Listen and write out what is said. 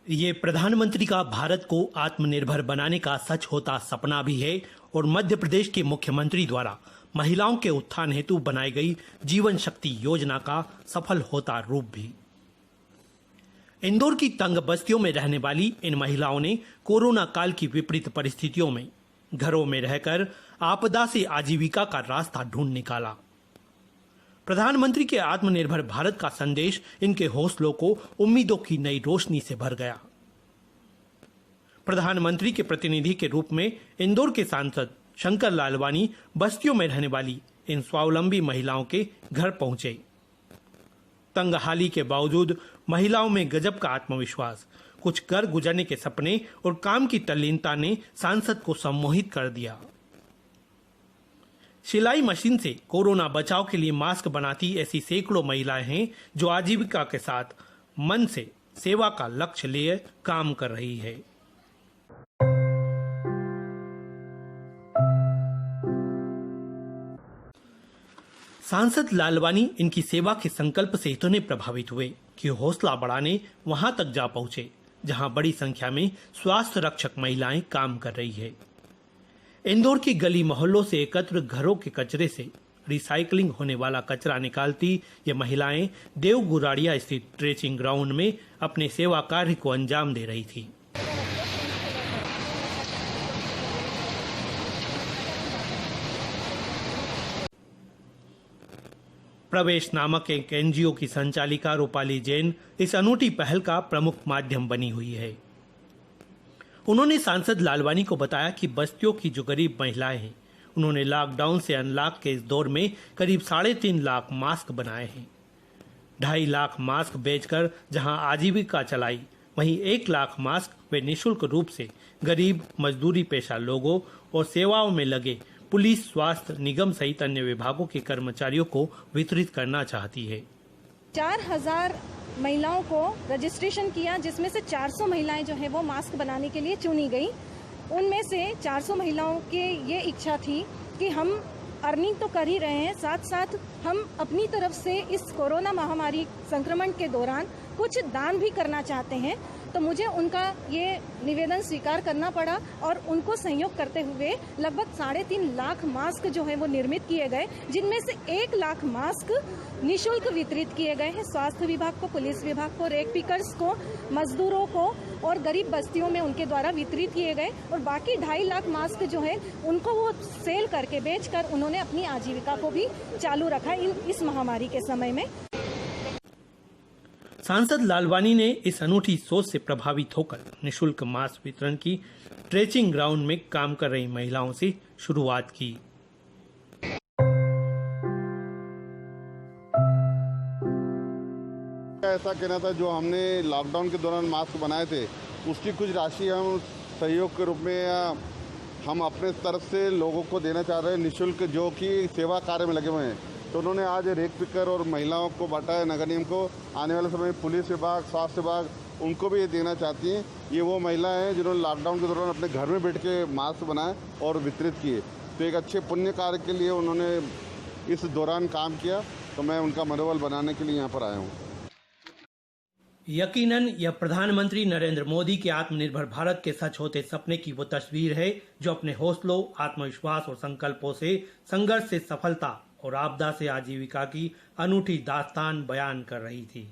ये प्रधानमंत्री का भारत को आत्मनिर्भर बनाने का सच होता सपना भी है और मध्य प्रदेश के मुख्यमंत्री द्वारा महिलाओं के उत्थान हेतु बनाई गई जीवन शक्ति योजना का सफल होता रूप भी। इंदौर की तंग बस्तियों में रहने वाली इन महिलाओं ने कोरोना काल की विपरीत परिस्थितियों में घरों में रहकर आपदा से आजीविका का रास्ता ढूंढ निकाला। प्रधानमंत्री के आत्मनिर्भर भारत का संदेश इनके हौसलों को उम्मीदों की नई रोशनी से भर गया। प्रधानमंत्री के प्रतिनिधि के रूप में इंदौर के सांसद शंकर लालवानी बस्तियों में रहने वाली इन स्वावलंबी महिलाओं के घर पहुंचे। तंगहाली के बावजूद महिलाओं में गजब का आत्मविश्वास, कुछ कर गुजरने के सपने और काम की तल्लीनता ने सांसद को सम्मोहित कर दिया। सिलाई मशीन से कोरोना बचाव के लिए मास्क बनाती ऐसी सैकड़ों महिलाएं हैं जो आजीविका के साथ मन से सेवा का लक्ष्य लिए काम कर रही है। सांसद लालवानी इनकी सेवा के संकल्प से इतने प्रभावित हुए कि हौसला बढ़ाने वहां तक जा पहुंचे जहां बड़ी संख्या में स्वास्थ्य रक्षक महिलाएं काम कर रही है। इंदौर की गली मोहल्लों से एकत्र घरों के कचरे से रिसाइकलिंग होने वाला कचरा निकालती ये महिलाएं देवगुराड़िया स्थित ट्रेचिंग ग्राउंड में अपने सेवा कार्य को अंजाम दे रही थी। प्रवेश नामक एक एनजीओ की संचालिका रूपाली जैन इस अनूठी पहल का प्रमुख माध्यम बनी हुई है। उन्होंने सांसद लालवानी को बताया कि बस्तियों की जो गरीब महिलाएं हैं, उन्होंने लॉकडाउन से अनलॉक के इस दौर में करीब 3.5 लाख मास्क बनाए हैं। 2.5 लाख मास्क बेचकर जहां आजीविका चलाई, वहीं 1 लाख मास्क वे निःशुल्क रूप से गरीब, मजदूरी पेशा लोगों और सेवाओं में लगे पुलिस, स्वास्थ्य निगम सहित अन्य विभागों के कर्मचारियों को वितरित करना चाहती है। 4000 महिलाओं को रजिस्ट्रेशन किया, जिसमें से 400 महिलाएं जो है वो मास्क बनाने के लिए चुनी गई। उनमें से 400 महिलाओं के ये इच्छा थी कि हम अर्निंग तो कर ही रहे हैं, साथ साथ हम अपनी तरफ से इस कोरोना महामारी संक्रमण के दौरान कुछ दान भी करना चाहते हैं। तो मुझे उनका ये निवेदन स्वीकार करना पड़ा और उनको सहयोग करते हुए लगभग 3.5 लाख मास्क जो है वो निर्मित किए गए, जिनमें से 1 लाख मास्क निःशुल्क वितरित किए गए हैं स्वास्थ्य विभाग को, पुलिस विभाग को, रेक पिकर्स को, मजदूरों को और गरीब बस्तियों में उनके द्वारा वितरित किए गए। और बाकी 2.5 लाख मास्क जो है उनको वो सेल करके बेचकर उन्होंने अपनी आजीविका को भी चालू रखा इस महामारी के समय में। सांसद लालवानी ने इस अनूठी सोच से प्रभावित होकर निःशुल्क मास्क वितरण की ट्रेचिंग ग्राउंड में काम कर रही महिलाओं से शुरुआत की। ऐसा कहना था, जो हमने लॉकडाउन के दौरान मास्क बनाए थे उसकी कुछ राशि हम सहयोग के रूप में हम अपने तरफ से लोगों को देना चाह रहे हैं निःशुल्क, जो कि सेवा कार्य में लगे हुए हैं। तो उन्होंने आज रेक पिकर और महिलाओं को बांटा है। नगर निगम को आने वाले समय में पुलिस विभाग, स्वास्थ्य विभाग उनको भी ये देना चाहती हैं। ये वो महिलाएं हैं जिन्होंने लॉकडाउन के दौरान अपने घर में बैठ के मास्क बनाए और वितरित किए। तो एक अच्छे पुण्य कार्य के लिए उन्होंने इस दौरान काम किया, तो मैं उनका मनोबल बनाने के लिए यहाँ पर आया हूँ। यकीनन यह प्रधानमंत्री नरेंद्र मोदी के आत्मनिर्भर भारत के सच होते सपने की वो तस्वीर है जो अपने हौसलों, आत्मविश्वास और संकल्पों से संघर्ष से सफलता और आपदा से आजीविका की अनूठी दास्तान बयान कर रही थी।